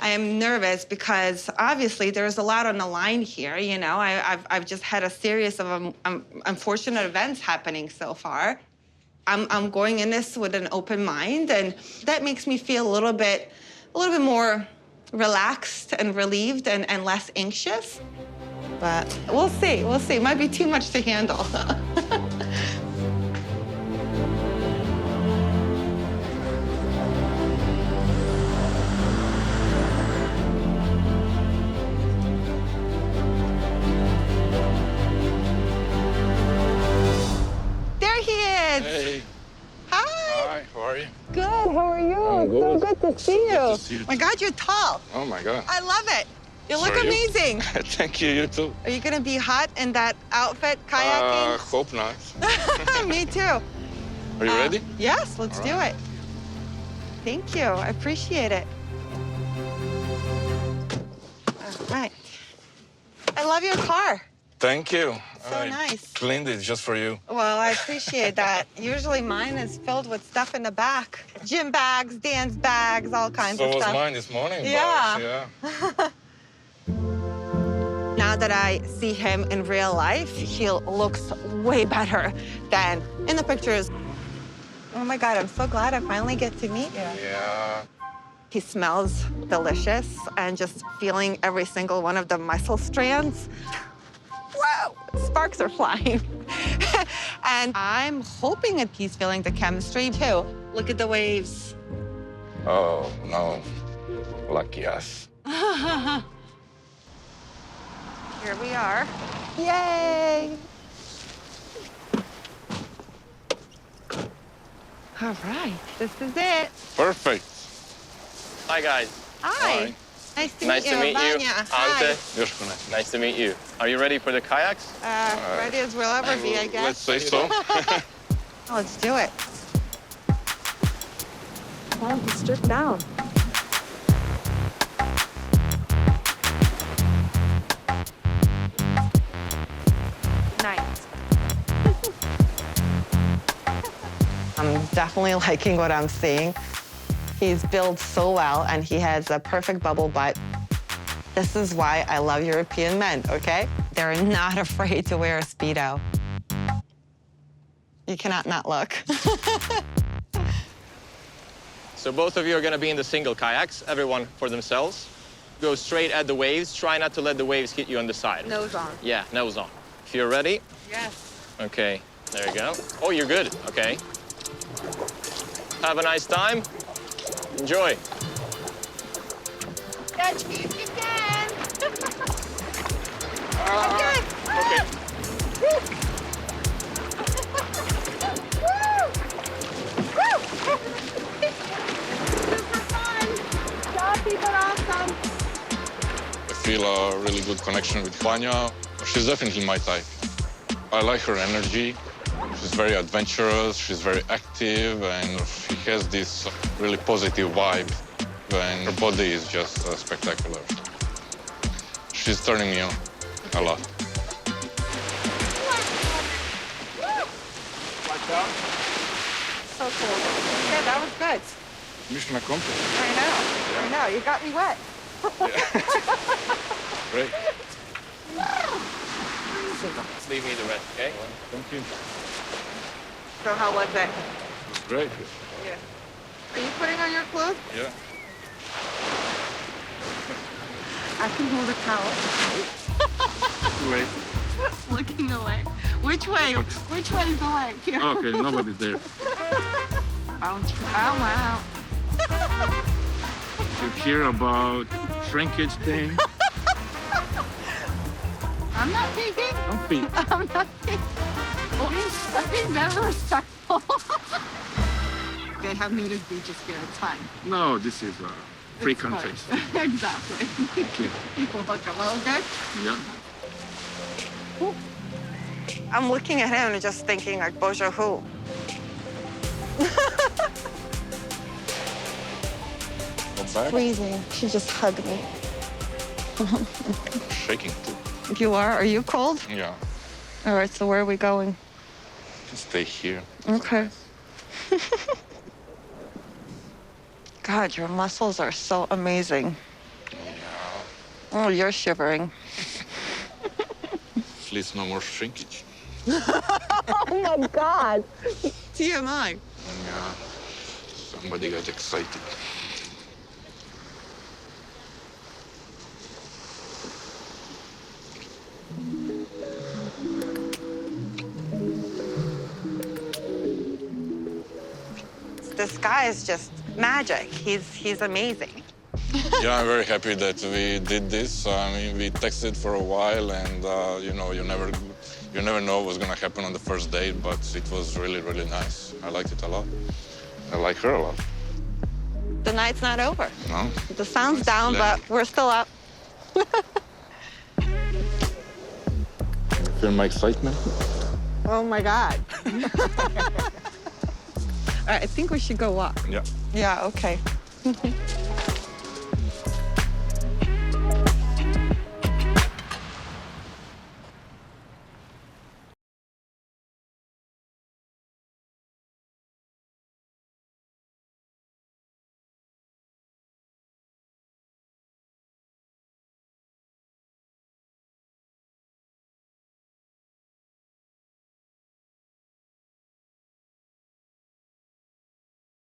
I am nervous because obviously there's a lot on the line here. You know, I've just had a series of unfortunate events happening so far. I'm going in this with an open mind, and that makes me feel a little bit more relaxed and relieved and less anxious. But we'll see. We'll see. It might be too much to handle. Hey. Hi. Hi, how are you? Good, how are you? I'm It's so good. good to see you. Good to see you. My God, you're tall. Oh, my God. I love it. You look So are you? amazing. Thank you, you too. Are you gonna be hot in that outfit, kayaking? Hope not. Me too. Are you ready? Yes, let's All do right. it. Thank you, I appreciate it. All right. I love your car. Thank you. So I nice. cleaned it just for you. Well, I appreciate that. Usually mine is filled with stuff in the back. Gym bags, dance bags, all kinds So of was stuff. mine this morning. Yeah. But, Now that I see him in real life, he looks way better than in the pictures. Oh my God, I'm so glad I finally get to meet you. Yeah. He smells delicious, and just feeling every single one of the muscle strands. Wow, sparks are flying. And I'm hoping that he's feeling the chemistry too. Look at the waves. Oh, no. Lucky us. Here we are. Yay! All right, this is it. Perfect. Hi, guys. Hi. Nice to Nice meet to you, meet you. Vanja. Hi. Fiancé. Josko. Nice to meet you. Are you ready for the kayaks? Ready as we'll ever be, I guess. Let's say so. Let's do it. Time to strip down. Nice. I'm definitely liking what I'm seeing. He's built so well, and he has a perfect bubble butt. This is why I love European men, okay? They're not afraid to wear a Speedo. You cannot not look. So both of you are going to be in the single kayaks, everyone for themselves. Go straight at the waves. Try not to let the waves hit you on the side. Nose on. Yeah, nose on. If you're ready. Yes. Okay, there you go. Oh, you're good. Okay. Have a nice time. Enjoy. Catch me if you can. Okay. Woo! Super fun. Y'all people are awesome. I feel a really good connection with Vanja. She's definitely my type. I like her energy. She's very adventurous, she's very active, and she has this really positive vibe. And her body is just spectacular. She's turning me on a lot. Watch out. So cool. Yeah, that was good. Mission accomplished. I know. You got me wet. Great. Just leave me the rest, okay? Thank you. So how was it? Great. Yeah. Are you putting on your clothes? Yeah. I can hold a towel. Wait. Looking away. Which way? Which way is the way? Here. Okay, nobody's there. Oh, wow. You hear about shrinkage thing? I'm not peeking. Don't peek. I'm not peeking. I'm being very respectful. They have nudist beaches here. It's fine. No, this is free It's country. fine. Exactly. People look a little good. Yeah. I'm looking at him and just thinking, like, bonjour who? Not bad. Freezing. She just hugged me. Shaking too. You are? Are you cold? Yeah. All right, so where are we going? Just stay here. Okay. God, your muscles are so amazing. Oh, you're shivering. At least no more shrinkage. Oh my God. TMI. Yeah, somebody got excited. This guy is just magic. He's amazing. Yeah, I'm very happy that we did this. I mean, we texted for a while, and you know, you never know what's gonna happen on the first date, but it was really, really nice. I liked it a lot. I like her a lot. The night's not over. No? The sun's down, Late. but we're still up. Feel my excitement? Oh my God. All right, I think we should go walk. Yeah. Yeah, okay.